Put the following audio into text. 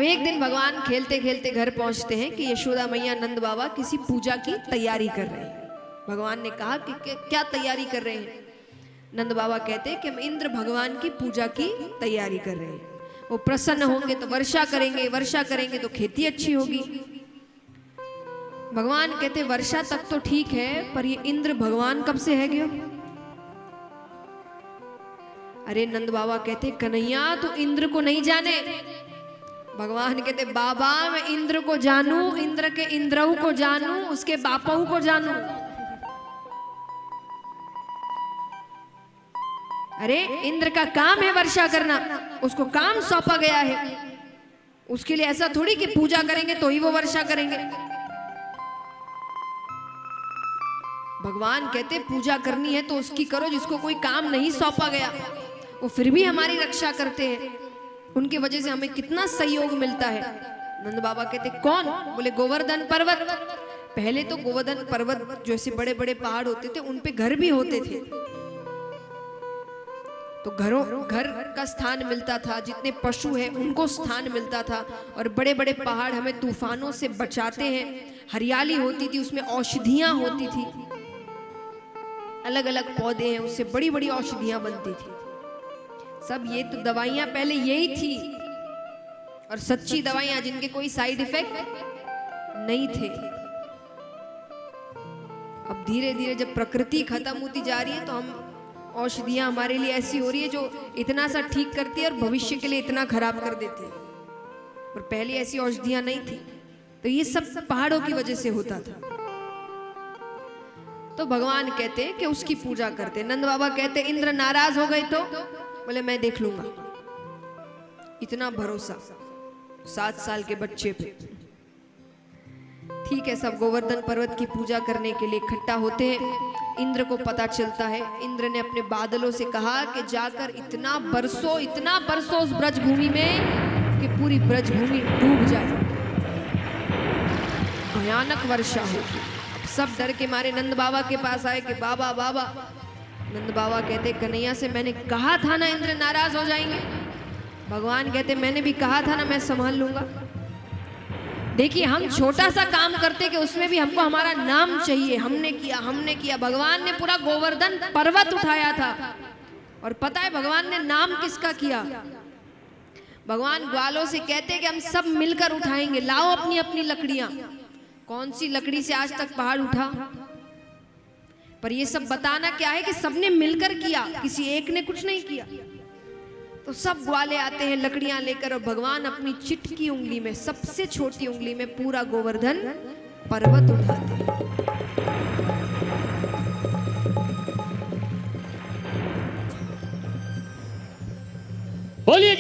अब एक दिन भगवान खेलते खेलते घर पहुंचते हैं कि यशोदा मैया नंद बाबा किसी पूजा की तैयारी कर रहे हैं। भगवान ने कहा कि क्या तैयारी कर रहे हैं? नंद बाबा कहते हैं कि हम इंद्र भगवान की पूजा की तैयारी कर रहे हैं। वो प्रसन्न होंगे तो वर्षा करेंगे, वर्षा करेंगे तो खेती अच्छी होगी। भगवान कहते वर्षा तक तो ठीक है, पर ये इंद्र भगवान कब से है गयो? अरे नंद बाबा कहते कन्हैया तू इंद्र को नहीं जाने। भगवान कहते बाबा मैं इंद्र को जानू, इंद्र के इंद्रऊ को जानू, उसके बापऊ को जानू। अरे इंद्र का काम है वर्षा करना, उसको काम सौंपा गया है। उसके लिए ऐसा थोड़ी कि पूजा करेंगे तो ही वो वर्षा करेंगे। भगवान कहते पूजा करनी है तो उसकी करो जिसको कोई काम नहीं सौंपा गया। वो फिर भी हमारी रक्षा करते हैं, उनकी वजह से हमें कितना सहयोग मिलता है। नंद बाबा कहते कौन? बोले गोवर्धन पर्वत। पहले तो गोवर्धन पर्वत जैसे बड़े बड़े पहाड़ होते थे उन पे घर भी होते थे, तो घर का स्थान मिलता था, जितने पशु हैं उनको स्थान मिलता था। और बड़े बड़े पहाड़ हमें तूफानों से बचाते हैं। हरियाली होती थी, उसमें औषधियां होती थी, अलग अलग पौधे हैं, उससे बड़ी बड़ी औषधियां बनती थी। सब ये तो दवाइयां पहले यही थी, और सच्ची दवाइयां जिनके कोई साइड इफेक्ट नहीं थे। अब धीरे धीरे जब प्रकृति खत्म होती जा रही है तो हम औषधियां हमारे लिए ऐसी हो रही है जो इतना सा ठीक करती है और भविष्य के लिए इतना खराब कर देती है। और पहले ऐसी औषधियां नहीं थी, तो ये सब पहाड़ों की वजह से होता था। तो भगवान कहते हैं कि उसकी पूजा करते। नंद बाबा कहते इंद्र नाराज हो गए तो बोले मैं देख लूंगा। इतना भरोसा 7 साल के बच्चे पे। ठीक है, सब गोवर्धन पर्वत की पूजा करने के लिए इकट्ठा होते हैं। इंद्र को पता चलता है, इंद्र ने अपने बादलों से कहा कि जाकर इतना बरसो उस ब्रजभूमि में कि पूरी ब्रजभूमि डूब जाए, भयानक वर्षा हो। अब सब डर के मारे नंद बाबा के पास आए कि बाबा बाबा। नंद बाबा कहते कन्हैया से मैंने कहा था ना इंद्र नाराज हो जाएंगे। भगवान कहते मैंने भी कहा था ना मैं संभाल लूंगा। देखिए हम छोटा सा काम करते कि उसमें भी हमको हमारा नाम चाहिए, हमने किया। भगवान ने पूरा गोवर्धन पर्वत उठाया था, और पता है भगवान ने नाम किसका किया? भगवान ग्वालों से कहते कि हम सब मिलकर उठाएंगे, लाओ अपनी अपनी लकड़ियां। कौन सी लकड़ी से आज तक पहाड़ उठा? पर ये सब बताना क्या है कि सबने मिलकर किया, किसी एक ने कुछ नहीं किया। तो सब ग्वाले आते हैं लकड़ियां लेकर, और भगवान अपनी चिटकी उंगली में, सबसे छोटी उंगली में पूरा गोवर्धन पर्वत उठाते हैं। बोलिए